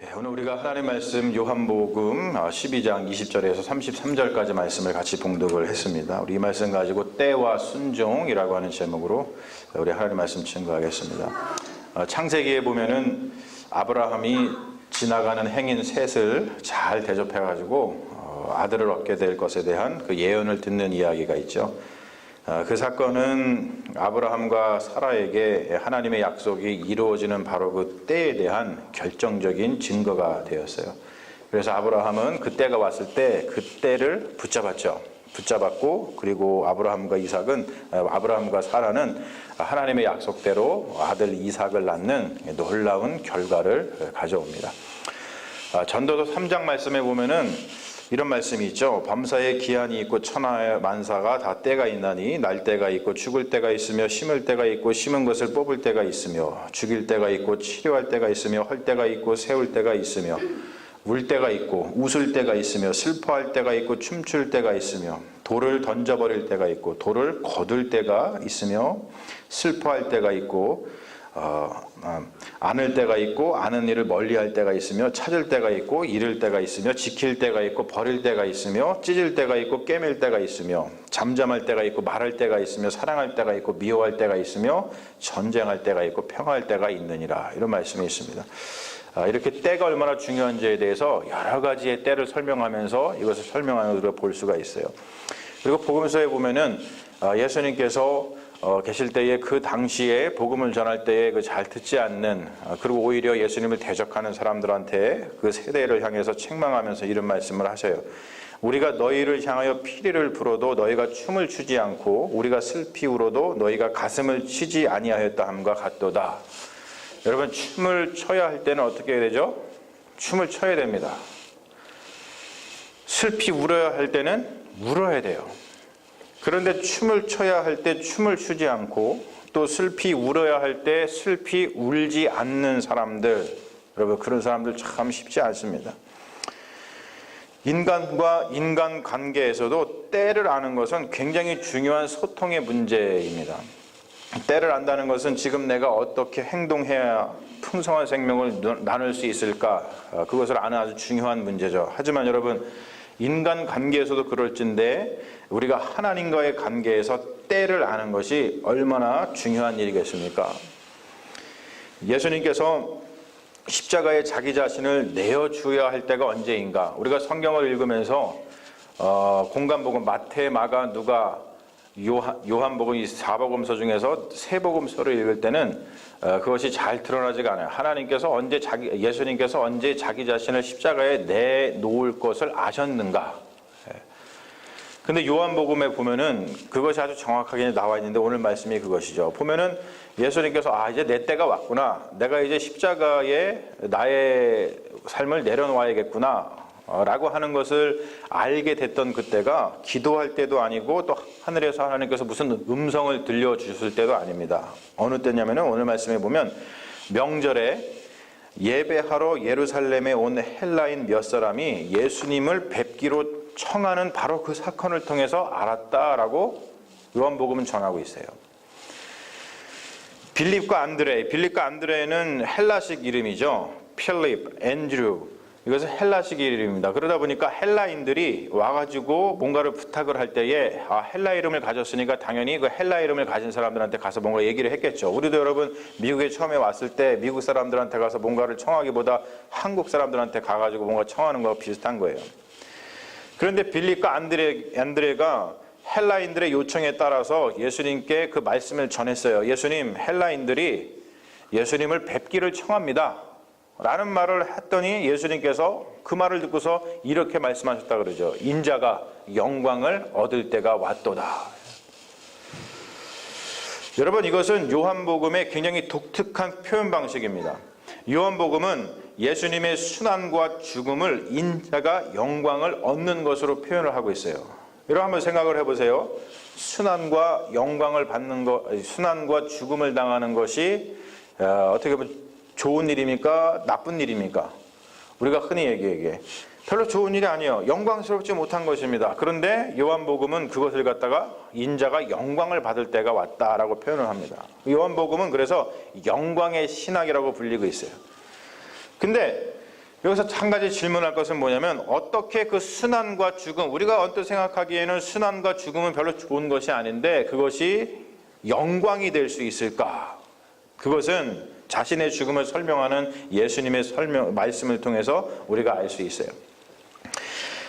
오늘 우리가 하나님의 말씀 요한복음 12장 20절에서 33절까지 말씀을 같이 봉독을 했습니다. 우리 이 말씀 가지고 때와 순종이라고 하는 제목으로 우리 하나님의 말씀 증거하겠습니다. 창세기에 보면은 아브라함이 지나가는 행인 셋을 잘 대접해가지고 아들을 얻게 될 것에 대한 그 예언을 듣는 이야기가 있죠. 그 사건은 아브라함과 사라에게 하나님의 약속이 이루어지는 바로 그 때에 대한 결정적인 증거가 되었어요. 그래서 아브라함은 그 때가 왔을 때 그 때를 붙잡았죠. 붙잡았고, 그리고 아브라함과 사라는 하나님의 약속대로 아들 이삭을 낳는 놀라운 결과를 가져옵니다. 전도서 3장 말씀에 보면은 이런 말씀이 있죠. 밤사이에 기한이 있고 천하의 만사가 다 때가 있나니 날 때가 있고 죽을 때가 있으며 심을 때가 있고 심은 것을 뽑을 때가 있으며 죽일 때가 있고 치료할 때가 있으며 헐 때가 있고 세울 때가 있으며 울 때가 있고 웃을 때가 있으며 슬퍼할 때가 있고 춤출 때가 있으며 돌을 던져버릴 때가 있고 돌을 거둘 때가 있으며 슬퍼할 때가 있고 아는 때가 있고 아는 일을 멀리할 때가 있으며 찾을 때가 있고 잃을 때가 있으며 지킬 때가 있고 버릴 때가 있으며 찢을 때가 있고 꿰맬 때가 있으며 잠잠할 때가 있고 말할 때가 있으며 사랑할 때가 있고 미워할 때가 있으며 전쟁할 때가 있고 평화할 때가 있느니라. 이런 말씀이 있습니다. 이렇게 때가 얼마나 중요한지에 대해서 여러 가지의 때를 설명하면서 이것을 설명하는 것으로 볼 수가 있어요. 그리고 복음서에 보면은 예수님께서 계실 때에 그 당시에 복음을 전할 때에 그 잘 듣지 않는 그리고 오히려 예수님을 대적하는 사람들한테 그 세대를 향해서 책망하면서 이런 말씀을 하셔요. 우리가 너희를 향하여 피리를 불어도 너희가 춤을 추지 않고 우리가 슬피 울어도 너희가 가슴을 치지 아니하였다 함과 같도다. 여러분, 춤을 춰야 할 때는 어떻게 해야 되죠? 춤을 춰야 됩니다. 슬피 울어야 할 때는 울어야 돼요. 그런데 춤을 춰야 할 때 춤을 추지 않고 또 슬피 울어야 할 때 슬피 울지 않는 사람들, 여러분, 그런 사람들 참 쉽지 않습니다. 인간과 인간 관계에서도 때를 아는 것은 굉장히 중요한 소통의 문제입니다. 때를 안다는 것은 지금 내가 어떻게 행동해야 풍성한 생명을 나눌 수 있을까, 그것을 아는 아주 중요한 문제죠. 하지만 여러분, 인간 관계에서도 그럴진데 우리가 하나님과의 관계에서 때를 아는 것이 얼마나 중요한 일이겠습니까? 예수님께서 십자가에 자기 자신을 내어주어야 할 때가 언제인가? 우리가 성경을 읽으면서 공간복음 마태, 마가, 누가, 요한복음 이 4복음서 중에서 세 복음서를 읽을 때는 그것이 잘 드러나지가 않아요. 예수님께서 언제 자기 자신을 십자가에 내놓을 것을 아셨는가? 근데 요한복음에 보면은 그것이 아주 정확하게 나와 있는데 오늘 말씀이 그것이죠. 보면은 예수님께서 이제 내 때가 왔구나. 내가 이제 십자가에 나의 삶을 내려놓아야겠구나. 라고 하는 것을 알게 됐던 그때가 기도할 때도 아니고 또 하늘에서 하나님께서 무슨 음성을 들려주실 때도 아닙니다. 어느 때냐면은 오늘 말씀에 보면 명절에 예배하러 예루살렘에 온 헬라인 몇 사람이 예수님을 뵙기로 청하는 바로 그 사건을 통해서 알았다라고 요한복음은 전하고 있어요. 빌립과 안드레는 헬라식 이름이죠. 필립, 앤드류, 이것은 헬라식 이름입니다. 그러다 보니까 헬라인들이 와가지고 뭔가를 부탁을 할 때에 헬라 이름을 가졌으니까 당연히 그 헬라 이름을 가진 사람들한테 가서 뭔가 얘기를 했겠죠. 우리도 여러분 미국에 처음에 왔을 때 미국 사람들한테 가서 뭔가를 청하기보다 한국 사람들한테 가가지고 뭔가 청하는 거와 비슷한 거예요. 그런데 빌립과 안드레가 헬라인들의 요청에 따라서 예수님께 그 말씀을 전했어요. 예수님, 헬라인들이 예수님을 뵙기를 청합니다. 라는 말을 했더니 예수님께서 그 말을 듣고서 이렇게 말씀하셨다 그러죠. 인자가 영광을 얻을 때가 왔도다. 여러분, 이것은 요한복음의 굉장히 독특한 표현 방식입니다. 요한복음은 예수님의 순환과 죽음을 인자가 영광을 얻는 것으로 표현을 하고 있어요. 여러분 한번 생각을 해보세요. 순환과 영광을 받는 것, 순환과 죽음을 당하는 것이 어떻게 보면 좋은 일입니까? 나쁜 일입니까? 우리가 흔히 얘기해. 별로 좋은 일이 아니에요. 영광스럽지 못한 것입니다. 그런데 요한복음은 그것을 갖다가 인자가 영광을 받을 때가 왔다라고 표현을 합니다. 요한복음은 그래서 영광의 신학이라고 불리고 있어요. 근데 여기서 한 가지 질문할 것은 뭐냐면 어떻게 그 순환과 죽음, 우리가 언뜻 생각하기에는 순환과 죽음은 별로 좋은 것이 아닌데 그것이 영광이 될 수 있을까? 그것은 자신의 죽음을 설명하는 예수님의 말씀을 통해서 우리가 알 수 있어요.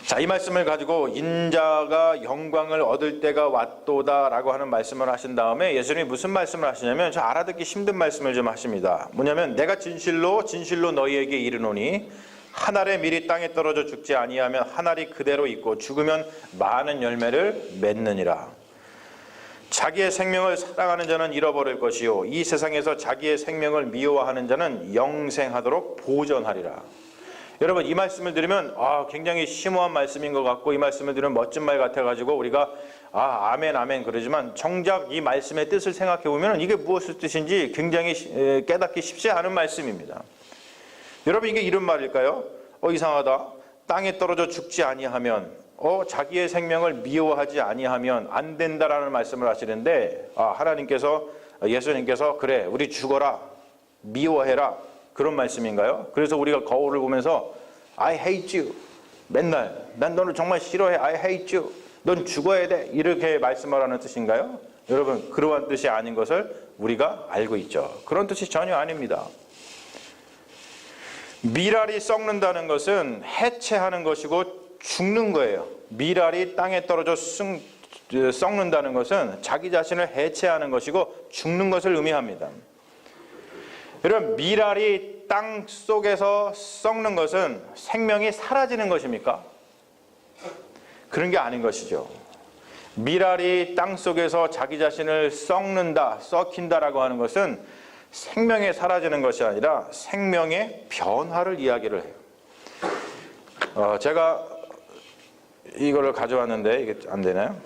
자, 이 말씀을 가지고 인자가 영광을 얻을 때가 왔도다라고 하는 말씀을 하신 다음에 예수님이 무슨 말씀을 하시냐면 저 알아듣기 힘든 말씀을 좀 하십니다. 뭐냐면 내가 진실로 너희에게 이르노니 한 알의 밀이 땅에 떨어져 죽지 아니하면 한 알이 그대로 있고 죽으면 많은 열매를 맺느니라. 자기의 생명을 사랑하는 자는 잃어버릴 것이요 이 세상에서 자기의 생명을 미워하는 자는 영생하도록 보존하리라. 여러분, 이 말씀을 들으면 굉장히 심오한 말씀인 것 같고 이 말씀을 들으면 멋진 말 같아가지고 우리가 아멘 아멘 그러지만 정작 이 말씀의 뜻을 생각해 보면 이게 무엇의 뜻인지 굉장히 깨닫기 쉽지 않은 말씀입니다. 여러분, 이게 이런 말일까요? 이상하다. 땅에 떨어져 죽지 아니하면 자기의 생명을 미워하지 아니하면 안 된다라는 말씀을 하시는데 하나님께서 예수님께서 그래 우리 죽어라 미워해라 그런 말씀인가요? 그래서 우리가 거울을 보면서 I hate you 맨날 난 너를 정말 싫어해 I hate you 넌 죽어야 돼 이렇게 말씀하라는 뜻인가요? 여러분, 그러한 뜻이 아닌 것을 우리가 알고 있죠. 그런 뜻이 전혀 아닙니다. 밀알이 썩는다는 것은 해체하는 것이고 죽는 거예요. 밀알이 땅에 떨어져 썩는다는 것은 자기 자신을 해체하는 것이고 죽는 것을 의미합니다. 여러분, 밀알이 땅 속에서 썩는 것은 생명이 사라지는 것입니까? 그런 게 아닌 것이죠. 밀알이 땅 속에서 자기 자신을 썩힌다라고 하는 것은 생명이 사라지는 것이 아니라 생명의 변화를 이야기를 해요. 제가 이거를 가져왔는데 이게 안 되나요?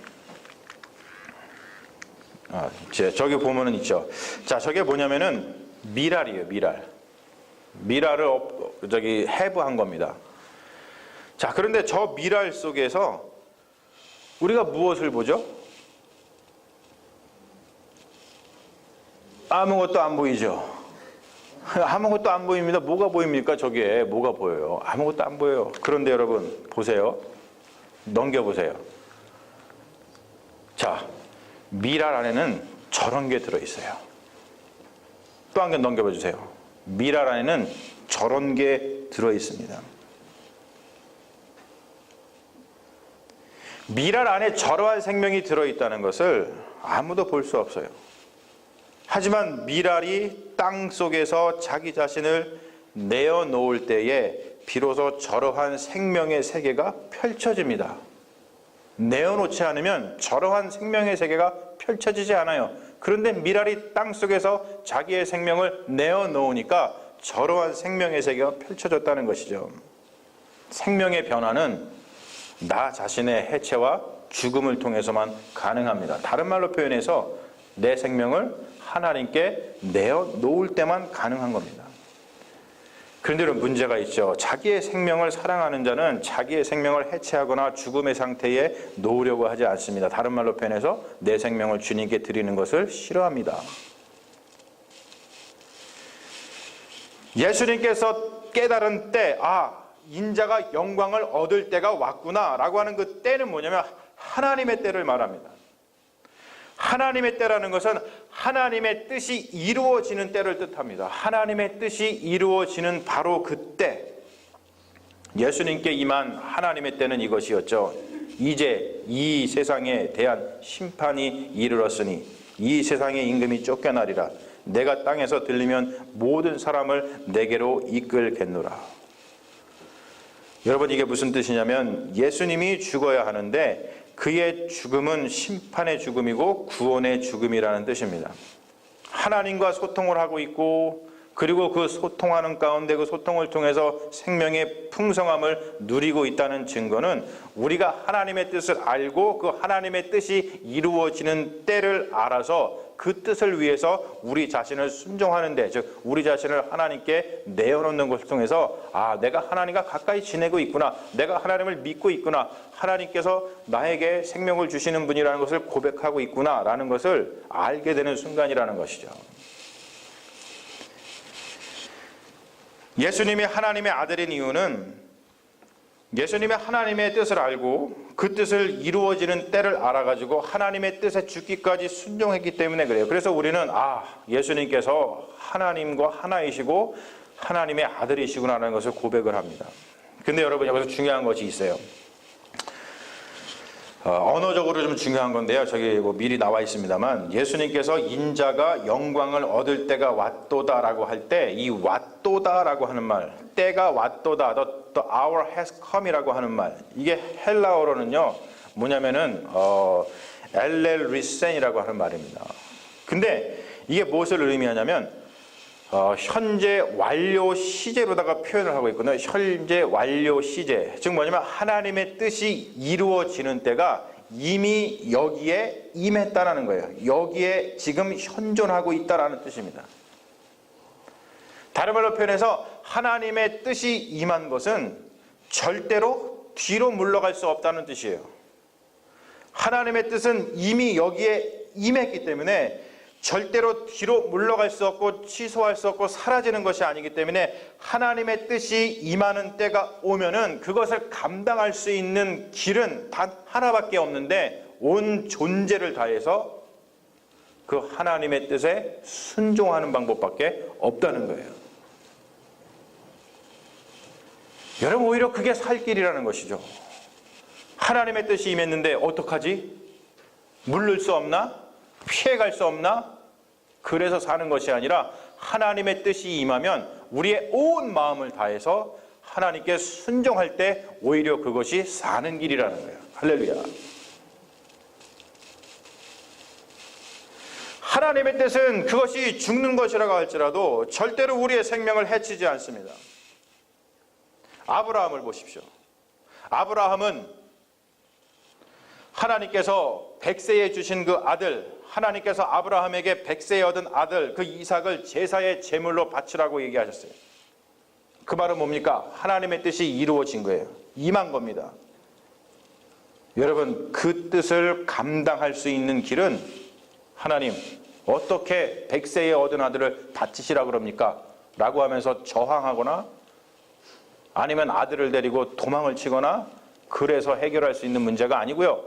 저기 보면은 있죠. 자, 저게 뭐냐면은 밀알이에요. 밀알을 해부한 겁니다. 자, 그런데 저 밀알 속에서 우리가 무엇을 보죠? 아무것도 안 보이죠. 아무것도 안 보입니다. 뭐가 보입니까? 저게 뭐가 보여요? 아무것도 안 보여요. 그런데 여러분 보세요. 넘겨보세요. 자, 밀알 안에는 저런 게 들어있어요. 또 한 개 넘겨봐 주세요. 밀알 안에는 저런 게 들어있습니다. 밀알 안에 저러한 생명이 들어있다는 것을 아무도 볼 수 없어요. 하지만 밀알이 땅 속에서 자기 자신을 내어놓을 때에 비로소 저러한 생명의 세계가 펼쳐집니다. 내어놓지 않으면 저러한 생명의 세계가 펼쳐지지 않아요. 그런데 밀알이 땅 속에서 자기의 생명을 내어놓으니까 저러한 생명의 세계가 펼쳐졌다는 것이죠. 생명의 변화는 나 자신의 해체와 죽음을 통해서만 가능합니다. 다른 말로 표현해서 내 생명을 하나님께 내어놓을 때만 가능한 겁니다. 그런데 문제가 있죠. 자기의 생명을 사랑하는 자는 자기의 생명을 해체하거나 죽음의 상태에 놓으려고 하지 않습니다. 다른 말로 표현해서 내 생명을 주님께 드리는 것을 싫어합니다. 예수님께서 깨달은 때, 인자가 영광을 얻을 때가 왔구나 라고 하는 그 때는 뭐냐면 하나님의 때를 말합니다. 하나님의 때라는 것은 하나님의 뜻이 이루어지는 때를 뜻합니다. 하나님의 뜻이 이루어지는 바로 그때, 예수님께 임한 하나님의 때는 이것이었죠. 이제 이 세상에 대한 심판이 이르렀으니 이 세상의 임금이 쫓겨나리라. 내가 땅에서 들리면 모든 사람을 내게로 이끌겠노라. 여러분, 이게 무슨 뜻이냐면 예수님이 죽어야 하는데 그의 죽음은 심판의 죽음이고 구원의 죽음이라는 뜻입니다. 하나님과 소통을 하고 있고 그리고 그 소통하는 가운데 그 소통을 통해서 생명의 풍성함을 누리고 있다는 증거는 우리가 하나님의 뜻을 알고 그 하나님의 뜻이 이루어지는 때를 알아서 그 뜻을 위해서 우리 자신을 순종하는데, 즉 우리 자신을 하나님께 내어놓는 것을 통해서 내가 하나님과 가까이 지내고 있구나, 내가 하나님을 믿고 있구나, 하나님께서 나에게 생명을 주시는 분이라는 것을 고백하고 있구나 라는 것을 알게 되는 순간이라는 것이죠. 예수님이 하나님의 아들인 이유는 예수님이 하나님의 뜻을 알고 그 뜻을 이루어지는 때를 알아가지고 하나님의 뜻에 죽기까지 순종했기 때문에 그래요. 그래서 우리는 예수님께서 하나님과 하나이시고 하나님의 아들이시구나라는 것을 고백을 합니다. 근데 여러분, 여기서 중요한 것이 있어요. 언어적으로 좀 중요한 건데요. 저기 미리 나와 있습니다만, 예수님께서 인자가 영광을 얻을 때가 왔도다라고 할 때 이 왔도다라고 하는 말, 때가 왔도다, the hour has come이라고 하는 말, 이게 헬라어로는요 뭐냐면은 엘렐리센이라고 하는 말입니다. 근데 이게 무엇을 의미하냐면 현재 완료 시제로다가 표현을 하고 있거든요. 현재 완료 시제, 즉 뭐냐면 하나님의 뜻이 이루어지는 때가 이미 여기에 임했다라는 거예요. 여기에 지금 현존하고 있다라는 뜻입니다. 다른 말로 표현해서 하나님의 뜻이 임한 것은 절대로 뒤로 물러갈 수 없다는 뜻이에요. 하나님의 뜻은 이미 여기에 임했기 때문에 절대로 뒤로 물러갈 수 없고 취소할 수 없고 사라지는 것이 아니기 때문에 하나님의 뜻이 임하는 때가 오면은 그것을 감당할 수 있는 길은 단 하나밖에 없는데 온 존재를 다해서 그 하나님의 뜻에 순종하는 방법밖에 없다는 거예요. 여러분, 오히려 그게 살 길이라는 것이죠. 하나님의 뜻이 임했는데 어떡하지? 물릴 수 없나? 피해갈 수 없나? 그래서 사는 것이 아니라 하나님의 뜻이 임하면 우리의 온 마음을 다해서 하나님께 순종할 때 오히려 그것이 사는 길이라는 거예요. 할렐루야. 하나님의 뜻은 그것이 죽는 것이라고 할지라도 절대로 우리의 생명을 해치지 않습니다. 아브라함을 보십시오. 아브라함은 하나님께서 100세에 주신 그 아들, 하나님께서 아브라함에게 100세에 얻은 아들 그 이삭을 제사의 제물로 바치라고 얘기하셨어요. 그 말은 뭡니까? 하나님의 뜻이 이루어진 거예요. 임한 겁니다. 여러분, 그 뜻을 감당할 수 있는 길은 하나님 어떻게 100세에 얻은 아들을 바치시라 그럽니까? 라고 하면서 저항하거나 아니면 아들을 데리고 도망을 치거나 그래서 해결할 수 있는 문제가 아니고요.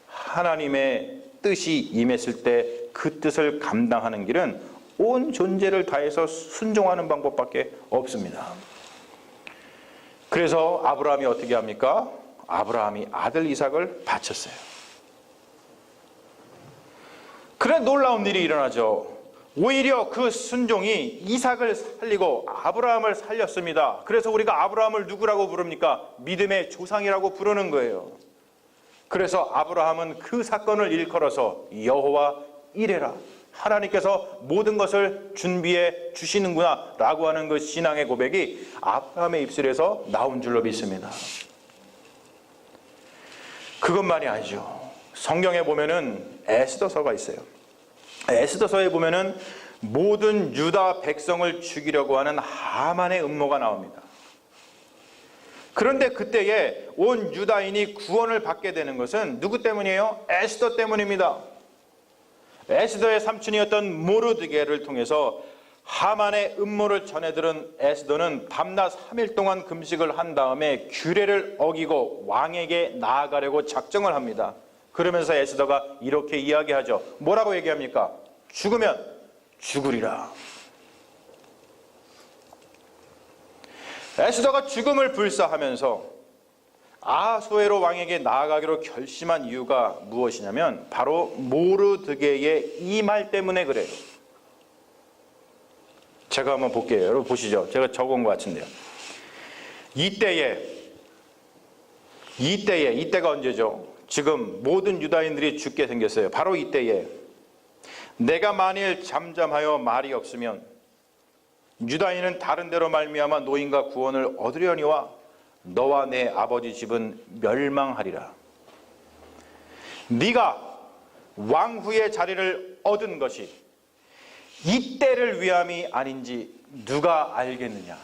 하나님의 뜻이 임했을 때 그 뜻을 감당하는 길은 온 존재를 다해서 순종하는 방법밖에 없습니다. 그래서 아브라함이 어떻게 합니까? 아브라함이 아들 이삭을 바쳤어요. 그래 놀라운 일이 일어나죠. 오히려 그 순종이 이삭을 살리고 아브라함을 살렸습니다. 그래서 우리가 아브라함을 누구라고 부릅니까? 믿음의 조상이라고 부르는 거예요. 그래서 아브라함은 그 사건을 일컬어서 여호와 이레라, 하나님께서 모든 것을 준비해 주시는구나 라고 하는 그 신앙의 고백이 아브라함의 입술에서 나온 줄로 믿습니다. 그것만이 아니죠. 성경에 보면은 에스더서가 있어요. 에스더서에 보면은 모든 유다 백성을 죽이려고 하는 하만의 음모가 나옵니다. 그런데 그때에 온 유다인이 구원을 받게 되는 것은 누구 때문이에요? 에스더 때문입니다. 에스더의 삼촌이었던 모르드게를 통해서 하만의 음모를 전해들은 에스더는 밤낮 3일 동안 금식을 한 다음에 규례를 어기고 왕에게 나아가려고 작정을 합니다. 그러면서 에스더가 이렇게 이야기하죠. 뭐라고 얘기합니까? 죽으면 죽으리라. 에스더가 죽음을 불사하면서 아소에로 왕에게 나아가기로 결심한 이유가 무엇이냐면 바로 모르드게의 이 말 때문에 그래요. 제가 한번 볼게요. 여러분 보시죠. 제가 적은 것 같은데요. 이때가 언제죠? 지금 모든 유다인들이 죽게 생겼어요. 바로 이때에 내가 만일 잠잠하여 말이 없으면 유다인은 다른 데로 말미암아 노인과 구원을 얻으려니와 너와 내 아버지 집은 멸망하리라. 네가 왕후의 자리를 얻은 것이 이때를 위함이 아닌지 누가 알겠느냐.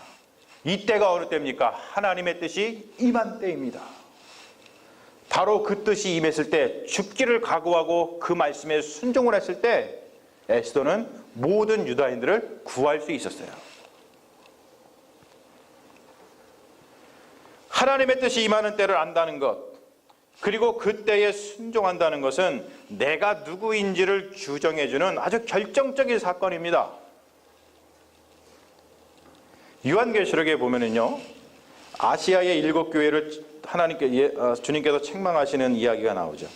이때가 어느 때입니까? 하나님의 뜻이 임한 때입니다. 바로 그 뜻이 임했을 때 죽기를 각오하고 그 말씀에 순종을 했을 때 에스더는 모든 유다인들을 구할 수 있었어요. 하나님의 뜻이 임하는 때를 안다는 것, 그리고 그때에 순종한다는 것은 내가 누구인지를 규정해주는 아주 결정적인 사건입니다. 요한계시록에 보면은요, 아시아의 7교회를 주님께서 책망하시는 이야기가 나오죠.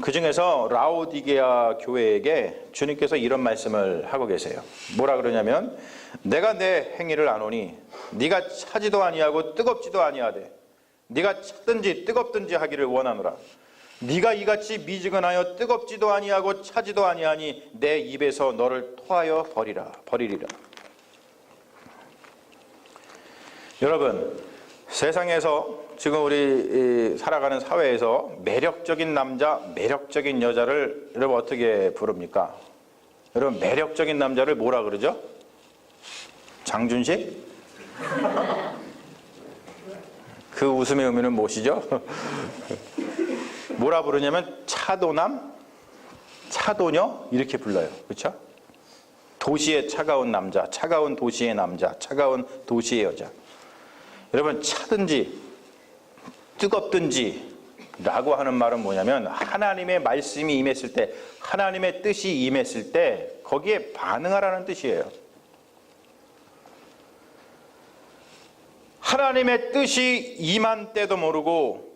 그 중에서 라오디게아 교회에게 주님께서 이런 말씀을 하고 계세요. 뭐라 그러냐면, 내가 내 행위를 아노니 네가 차지도 아니하고 뜨겁지도 아니하되 네가 차든지 뜨겁든지 하기를 원하노라. 네가 이같이 미지근하여 뜨겁지도 아니하고 차지도 아니하니 내 입에서 너를 토하여 버리리라. 여러분, 세상에서 지금 우리 살아가는 사회에서 매력적인 남자, 매력적인 여자를 여러분 어떻게 부릅니까? 여러분, 매력적인 남자를 뭐라 그러죠? 장준식? 그 웃음의 의미는 무엇이죠? 뭐라 부르냐면 차도남, 차도녀 이렇게 불러요. 그렇죠? 도시의 차가운 남자, 차가운 도시의 남자, 차가운 도시의 여자. 여러분, 차든지 뜨겁든지 라고 하는 말은 뭐냐면 하나님의 말씀이 임했을 때, 하나님의 뜻이 임했을 때 거기에 반응하라는 뜻이에요. 하나님의 뜻이 임한 때도 모르고,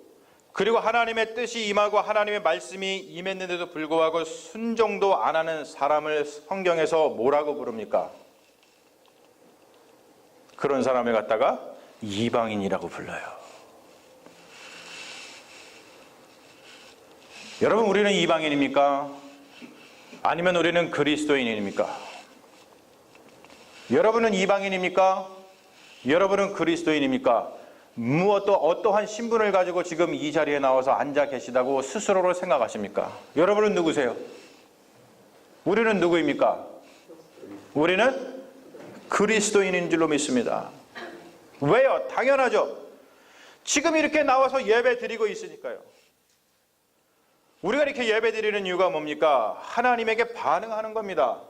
그리고 하나님의 뜻이 임하고 하나님의 말씀이 임했는데도 불구하고 순종도 안 하는 사람을 성경에서 뭐라고 부릅니까? 그런 사람을 갖다가 이방인이라고 불러요. 여러분, 우리는 이방인입니까? 아니면 우리는 그리스도인입니까? 여러분은 이방인입니까? 여러분은 그리스도인입니까? 무엇도 어떠한 신분을 가지고 지금 이 자리에 나와서 앉아 계시다고 스스로를 생각하십니까? 여러분은 누구세요? 우리는 누구입니까? 우리는 그리스도인인 줄로 믿습니다. 왜요? 당연하죠. 지금 이렇게 나와서 예배 드리고 있으니까요. 우리가 이렇게 예배 드리는 이유가 뭡니까? 하나님에게 반응하는 겁니다.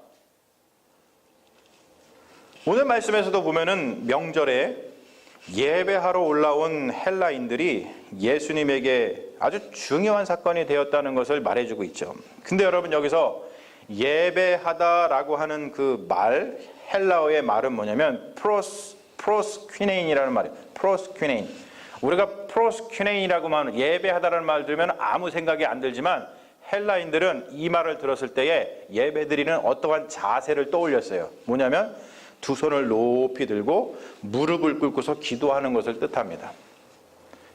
오늘 말씀에서도 보면은 명절에 예배하러 올라온 헬라인들이 예수님에게 아주 중요한 사건이 되었다는 것을 말해주고 있죠. 근데 여러분, 여기서 예배하다라고 하는 그 말, 헬라어의 말은 뭐냐면 프로스퀴네인이라는 말이에요. 프로스퀴네인. 우리가 프로스퀴네인이라고만 예배하다라는 말 들으면 아무 생각이 안 들지만 헬라인들은 이 말을 들었을 때에 예배드리는 어떠한 자세를 떠올렸어요. 뭐냐면 두 손을 높이 들고 무릎을 꿇고서 기도하는 것을 뜻합니다.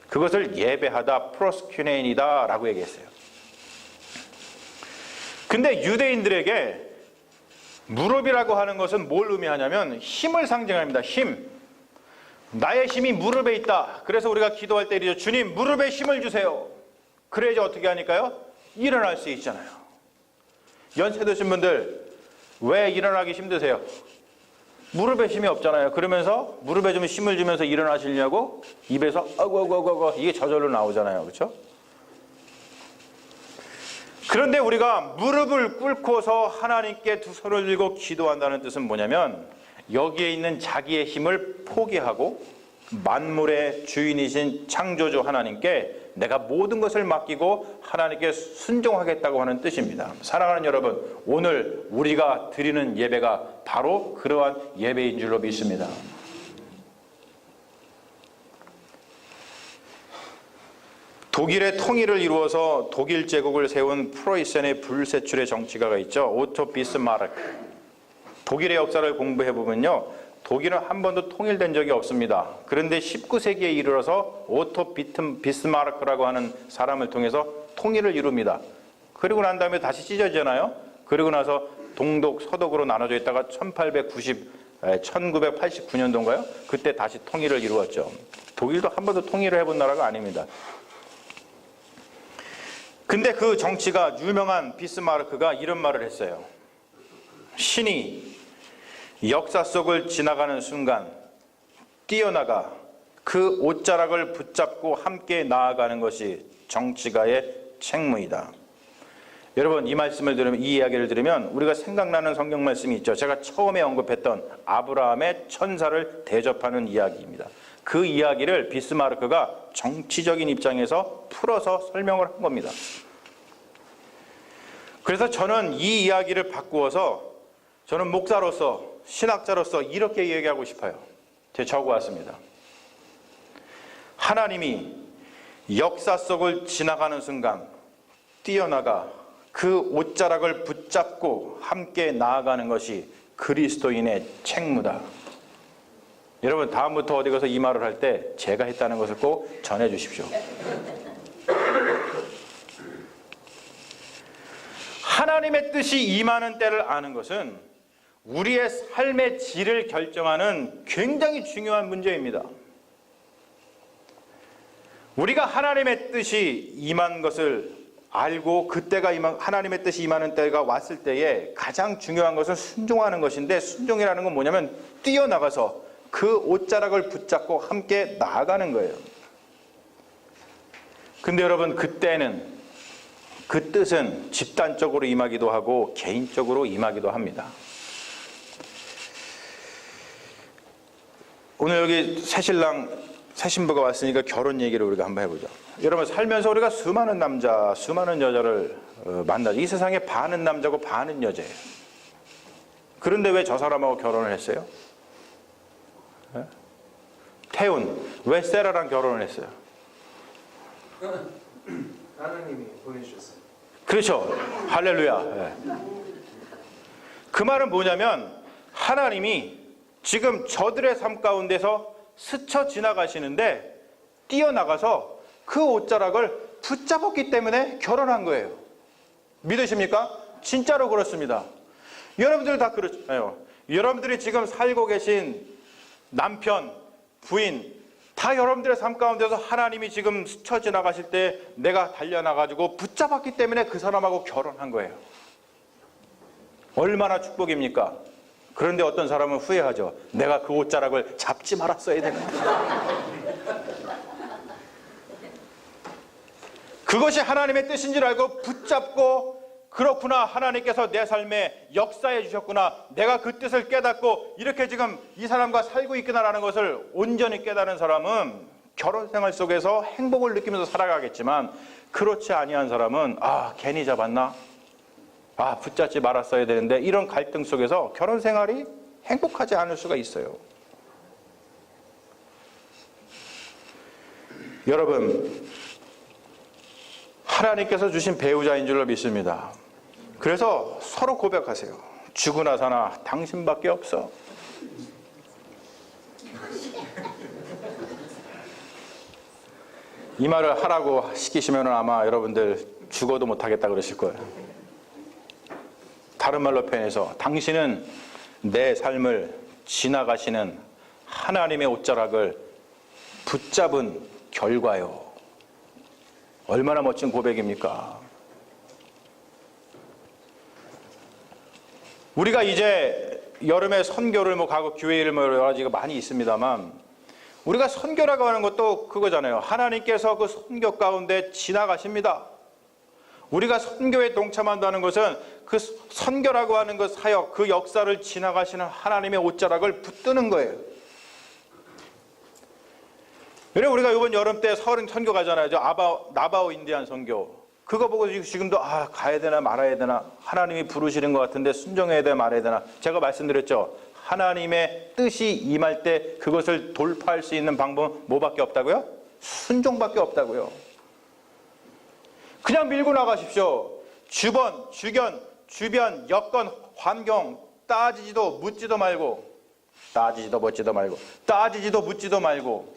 그것을 예배하다, 프로스퀴네인이다 라고 얘기했어요. 근데 유대인들에게 무릎이라고 하는 것은 뭘 의미하냐면 힘을 상징합니다. 힘. 나의 힘이 무릎에 있다. 그래서 우리가 기도할 때 이러죠. 주님, 무릎에 힘을 주세요. 그래야지 어떻게 하니까요? 일어날 수 있잖아요. 연세 드신 분들 왜 일어나기 힘드세요? 무릎에 힘이 없잖아요. 그러면서 무릎에 좀 힘을 주면서 일어나시려고 입에서 어구 이게 저절로 나오잖아요. 그렇죠? 그런데 우리가 무릎을 꿇고서 하나님께 두 손을 들고 기도한다는 뜻은 뭐냐면 여기에 있는 자기의 힘을 포기하고 만물의 주인이신 창조주 하나님께 내가 모든 것을 맡기고 하나님께 순종하겠다고 하는 뜻입니다. 사랑하는 여러분, 오늘 우리가 드리는 예배가 바로 그러한 예배인 줄로 믿습니다. 독일의 통일을 이루어서 독일 제국을 세운 프로이센의 불세출의 정치가가 있죠. 오토 비스마르크. 독일의 역사를 공부해보면요, 독일은 한 번도 통일된 적이 없습니다. 그런데 19세기에 이르러서 오토 비스마르크라고 하는 사람을 통해서 통일을 이룹니다. 그리고 난 다음에 다시 찢어지잖아요. 그리고 나서 동독, 서독으로 나눠져 있다가 1989년도인가요? 그때 다시 통일을 이루었죠. 독일도 한 번도 통일을 해본 나라가 아닙니다. 근데 그 정치가 유명한 비스마르크가 이런 말을 했어요. 신이 역사 속을 지나가는 순간 뛰어나가 그 옷자락을 붙잡고 함께 나아가는 것이 정치가의 책무이다. 여러분, 이 말씀을 들으면, 이 이야기를 들으면 우리가 생각나는 성경 말씀이 있죠. 제가 처음에 언급했던 아브라함의 천사를 대접하는 이야기입니다. 그 이야기를 비스마르크가 정치적인 입장에서 풀어서 설명을 한 겁니다. 그래서 저는 이 이야기를 바꾸어서 저는 목사로서, 신학자로서 이렇게 얘기하고 싶어요. 제가 적어왔습니다. 하나님이 역사 속을 지나가는 순간 뛰어나가 그 옷자락을 붙잡고 함께 나아가는 것이 그리스도인의 책무다. 여러분, 다음부터 어디 가서 이 말을 할 때 제가 했다는 것을 꼭 전해 주십시오. 하나님의 뜻이 임하는 때를 아는 것은 우리의 삶의 질을 결정하는 굉장히 중요한 문제입니다. 우리가 하나님의 뜻이 임한 것을 알고 그때가 하나님의 뜻이 임하는 때가 왔을 때에 가장 중요한 것은 순종하는 것인데, 순종이라는 건 뭐냐면 뛰어나가서 그 옷자락을 붙잡고 함께 나아가는 거예요. 근데 여러분, 그때는 그 뜻은 집단적으로 임하기도 하고 개인적으로 임하기도 합니다. 오늘 여기 새신랑 새신부가 왔으니까 결혼 얘기를 우리가 한번 해보죠. 여러분, 살면서 우리가 수많은 남자, 수많은 여자를 만나죠. 이 세상에 반은 남자고 반은 여자예요. 그런데 왜 저 사람하고 결혼을 했어요? 태훈, 왜 세라랑 결혼을 했어요? 하나님이 보내주셨어요. 그렇죠. 할렐루야. 그 말은 뭐냐면 하나님이 지금 저들의 삶 가운데서 스쳐 지나가시는데 뛰어나가서 그 옷자락을 붙잡았기 때문에 결혼한 거예요. 믿으십니까? 진짜로 그렇습니다. 여러분들 다 그렇잖아요. 여러분들이 지금 살고 계신 남편, 부인 다 여러분들의 삶 가운데서 하나님이 지금 스쳐 지나가실 때 내가 달려나가지고 붙잡았기 때문에 그 사람하고 결혼한 거예요. 얼마나 축복입니까? 그런데 어떤 사람은 후회하죠. 내가 그 옷자락을 잡지 말았어야 되는데. 그것이 하나님의 뜻인 줄 알고 붙잡고, 그렇구나, 하나님께서 내 삶에 역사해 주셨구나, 내가 그 뜻을 깨닫고 이렇게 지금 이 사람과 살고 있구나라는 것을 온전히 깨달은 사람은 결혼 생활 속에서 행복을 느끼면서 살아가겠지만, 그렇지 아니한 사람은 괜히 잡았나? 붙잡지 말았어야 되는데, 이런 갈등 속에서 결혼 생활이 행복하지 않을 수가 있어요. 여러분, 하나님께서 주신 배우자인 줄로 믿습니다. 그래서 서로 고백하세요. 죽으나 사나 당신밖에 없어. 이 말을 하라고 시키시면 아마 여러분들 죽어도 못하겠다 그러실 거예요. 다른 말로 표현해서 당신은 내 삶을 지나가시는 하나님의 옷자락을 붙잡은 결과요. 얼마나 멋진 고백입니까? 우리가 이제 여름에 선교를 가고 교회 일을 여러 가지가 많이 있습니다만, 우리가 선교라고 하는 것도 그거잖아요. 하나님께서 그 선교 가운데 지나가십니다. 우리가 선교에 동참한다는 것은 그 선교라고 하는 그 사역, 그 역사를 지나가시는 하나님의 옷자락을 붙드는 거예요. 그래서 우리가 이번 여름 때 서울 선교 가잖아요. 나바오 인디안 선교. 그거 보고 지금도 가야 되나 말아야 되나, 하나님이 부르시는 것 같은데 순종해야 되나 말아야 되나. 제가 말씀드렸죠. 하나님의 뜻이 임할 때 그것을 돌파할 수 있는 방법은 뭐밖에 없다고요? 순종밖에 없다고요. 그냥 밀고 나가십시오. 주변, 여건, 환경 따지지도 묻지도 말고, 따지지도 묻지도 말고.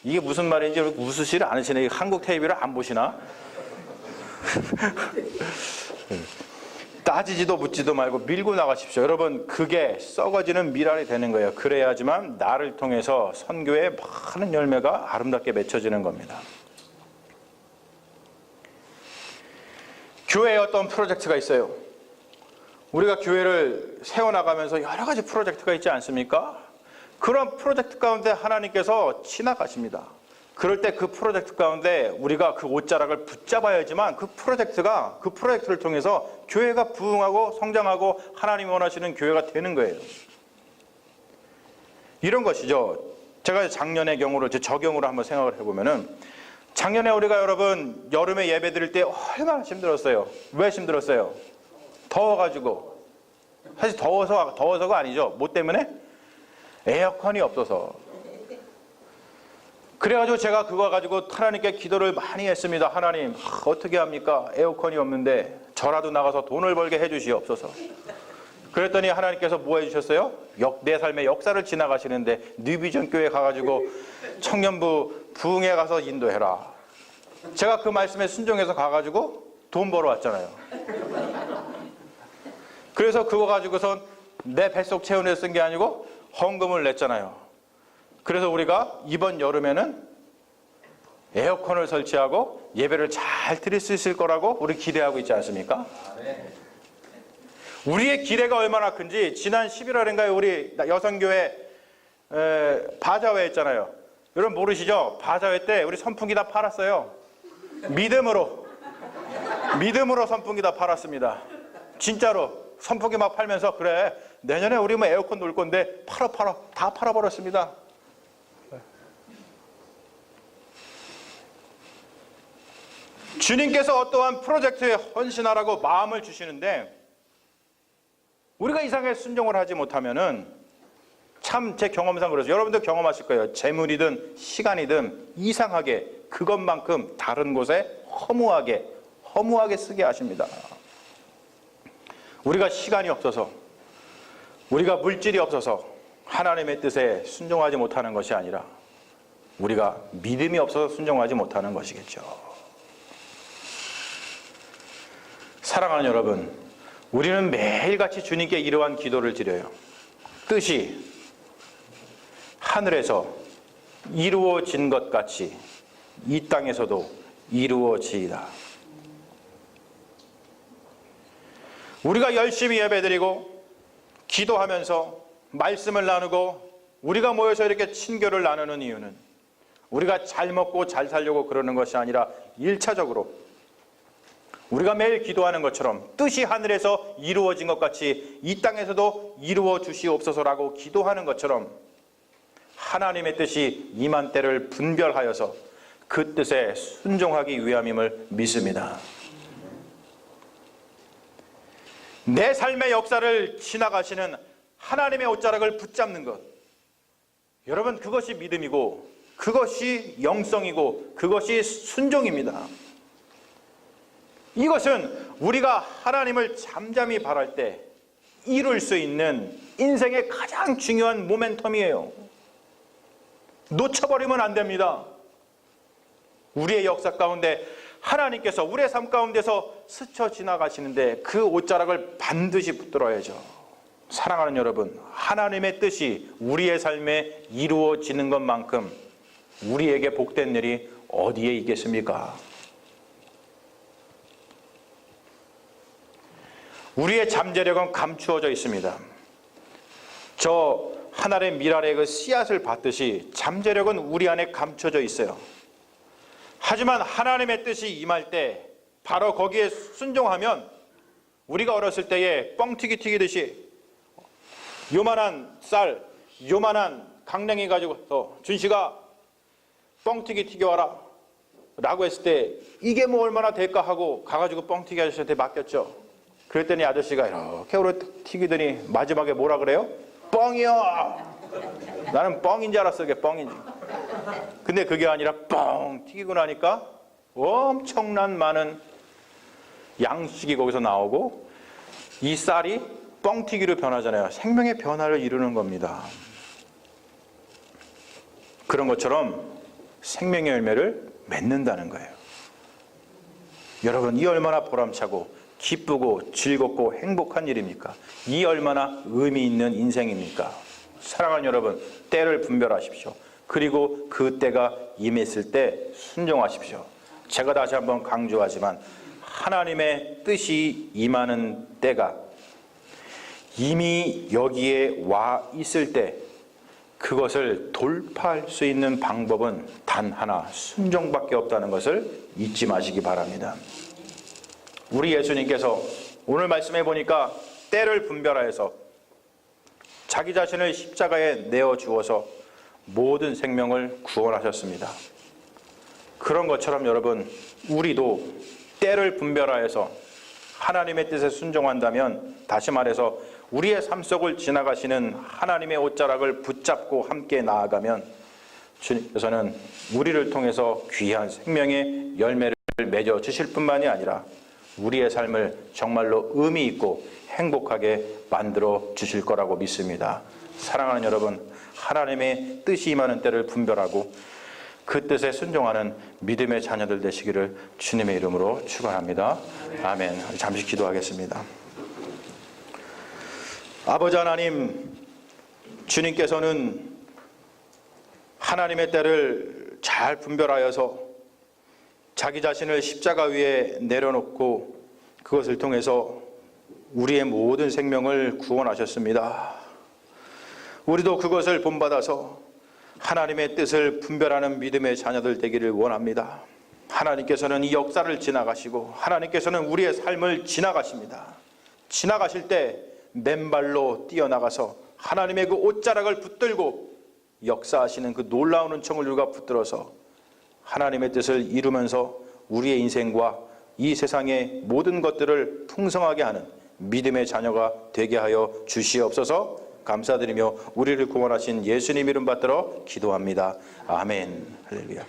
이게 무슨 말인지 웃으시를 않으시네. 한국 TV를 안 보시나? 따지지도 묻지도 말고 밀고 나가십시오. 여러분, 그게 썩어지는 미랄이 되는 거예요. 그래야지만 나를 통해서 선교의 많은 열매가 아름답게 맺혀지는 겁니다. 교회에 어떤 프로젝트가 있어요. 우리가 교회를 세워나가면서 여러 가지 프로젝트가 있지 않습니까? 그런 프로젝트 가운데 하나님께서 지나가십니다. 그럴 때 그 프로젝트 가운데 우리가 그 옷자락을 붙잡아야지만 그 프로젝트를 통해서 교회가 부흥하고 성장하고 하나님이 원하시는 교회가 되는 거예요. 이런 것이죠. 제가 작년의 경우를 저 경우로 한번 생각을 해보면은, 작년에 우리가 여러분 여름에 예배 드릴 때 얼마나 힘들었어요. 왜 힘들었어요? 더워가지고. 사실 더워서가 아니죠. 뭐 때문에? 에어컨이 없어서. 그래가지고 제가 그거 가지고 하나님께 기도를 많이 했습니다. 하나님, 어떻게 합니까? 에어컨이 없는데 저라도 나가서 돈을 벌게 해주시옵소서. 그랬더니 하나님께서 뭐 해주셨어요? 내 삶의 역사를 지나가시는데 뉴비전 교회 가가지고 청년부 부흥회 가서 인도해라. 제가 그 말씀에 순종해서 가가지고 돈 벌어 왔잖아요. 그래서 그거 가지고선 내 뱃속 채우려 쓴 게 아니고 헌금을 냈잖아요. 그래서 우리가 이번 여름에는 에어컨을 설치하고 예배를 잘 드릴 수 있을 거라고 우리 기대하고 있지 않습니까? 우리의 기대가 얼마나 큰지 지난 11월인가에 우리 여성교회 바자회 했잖아요. 여러분 모르시죠? 바자회 때 우리 선풍기 다 팔았어요. 믿음으로 선풍기 다 팔았습니다. 진짜로 선풍기 막 팔면서 그래 내년에 우리 뭐 에어컨 놓을 건데 팔아 다 팔아버렸습니다. 주님께서 어떠한 프로젝트에 헌신하라고 마음을 주시는데 우리가 이상하게 순종을 하지 못하면은 참 제 경험상 그러죠. 여러분도 경험하실 거예요. 재물이든 시간이든 이상하게 그것만큼 다른 곳에 허무하게 쓰게 하십니다. 우리가 시간이 없어서 우리가 물질이 없어서 하나님의 뜻에 순종하지 못하는 것이 아니라 우리가 믿음이 없어서 순종하지 못하는 것이겠죠. 사랑하는 여러분, 우리는 매일같이 주님께 이러한 기도를 드려요. 뜻이 하늘에서 이루어진 것 같이 이 땅에서도 이루어지이다. 우리가 열심히 예배드리고 기도하면서 말씀을 나누고 우리가 모여서 이렇게 친교를 나누는 이유는 우리가 잘 먹고 잘 살려고 그러는 것이 아니라 1차적으로 우리가 매일 기도하는 것처럼 뜻이 하늘에서 이루어진 것 같이 이 땅에서도 이루어 주시옵소서라고 기도하는 것처럼 하나님의 뜻이 임한 때를 분별하여서 그 뜻에 순종하기 위함임을 믿습니다. 내 삶의 역사를 지나가시는 하나님의 옷자락을 붙잡는 것, 여러분 그것이 믿음이고 그것이 영성이고 그것이 순종입니다. 이것은 우리가 하나님을 잠잠히 바랄 때 이룰 수 있는 인생의 가장 중요한 모멘텀이에요. 놓쳐버리면 안 됩니다. 우리의 역사 가운데 하나님께서 우리의 삶 가운데서 스쳐 지나가시는데 그 옷자락을 반드시 붙들어야죠. 사랑하는 여러분, 하나님의 뜻이 우리의 삶에 이루어지는 것만큼 우리에게 복된 일이 어디에 있겠습니까? 우리의 잠재력은 감추어져 있습니다. 저 하늘의 밀알의 그 씨앗을 받듯이 잠재력은 우리 안에 감춰져 있어요. 하지만 하나님의 뜻이 임할 때 바로 거기에 순종하면 우리가 어렸을 때에 뻥튀기 튀기듯이 요만한 쌀, 요만한 강냉이 가지고서 준씨가 뻥튀기 튀겨와라 라고 했을 때 이게 뭐 얼마나 될까 하고 가가지고 뻥튀기 아저씨한테 맡겼죠. 그랬더니 아저씨가 이렇게 오래 튀기더니 마지막에 뭐라 그래요? 뻥이요. 나는 뻥인 줄 알았어. 그게 뻥인지. 근데 그게 아니라 뻥 튀기고 나니까 엄청난 많은 양식이 거기서 나오고 이 쌀이 뻥튀기로 변하잖아요. 생명의 변화를 이루는 겁니다. 그런 것처럼 생명의 열매를 맺는다는 거예요. 여러분, 이 얼마나 보람차고 기쁘고 즐겁고 행복한 일입니까? 이 얼마나 의미 있는 인생입니까? 사랑하는 여러분, 때를 분별하십시오. 그리고 그 때가 임했을 때 순종하십시오. 제가 다시 한번 강조하지만 하나님의 뜻이 임하는 때가 이미 여기에 와 있을 때 그것을 돌파할 수 있는 방법은 단 하나, 순종밖에 없다는 것을 잊지 마시기 바랍니다. 우리 예수님께서 오늘 말씀해 보니까 때를 분별하여서 자기 자신을 십자가에 내어 주어서 모든 생명을 구원하셨습니다. 그런 것처럼 여러분, 우리도 때를 분별하여서 하나님의 뜻에 순종한다면, 다시 말해서 우리의 삶 속을 지나가시는 하나님의 옷자락을 붙잡고 함께 나아가면 주님께서는 우리를 통해서 귀한 생명의 열매를 맺어 주실 뿐만이 아니라 우리의 삶을 정말로 의미 있고 행복하게 만들어 주실 거라고 믿습니다. 사랑하는 여러분, 하나님의 뜻이 임하는 때를 분별하고 그 뜻에 순종하는 믿음의 자녀들 되시기를 주님의 이름으로 축원합니다. 아멘. 잠시 기도하겠습니다. 아버지 하나님, 주님께서는 하나님의 때를 잘 분별하여서 자기 자신을 십자가 위에 내려놓고 그것을 통해서 우리의 모든 생명을 구원하셨습니다. 우리도 그것을 본받아서 하나님의 뜻을 분별하는 믿음의 자녀들 되기를 원합니다. 하나님께서는 이 역사를 지나가시고 하나님께서는 우리의 삶을 지나가십니다. 지나가실 때 맨발로 뛰어나가서 하나님의 그 옷자락을 붙들고 역사하시는 그 놀라운 은총을 우리가 붙들어서 하나님의 뜻을 이루면서 우리의 인생과 이 세상의 모든 것들을 풍성하게 하는 믿음의 자녀가 되게 하여 주시옵소서. 감사드리며 우리를 구원하신 예수님 이름 받들어 기도합니다. 아멘. 할렐루야.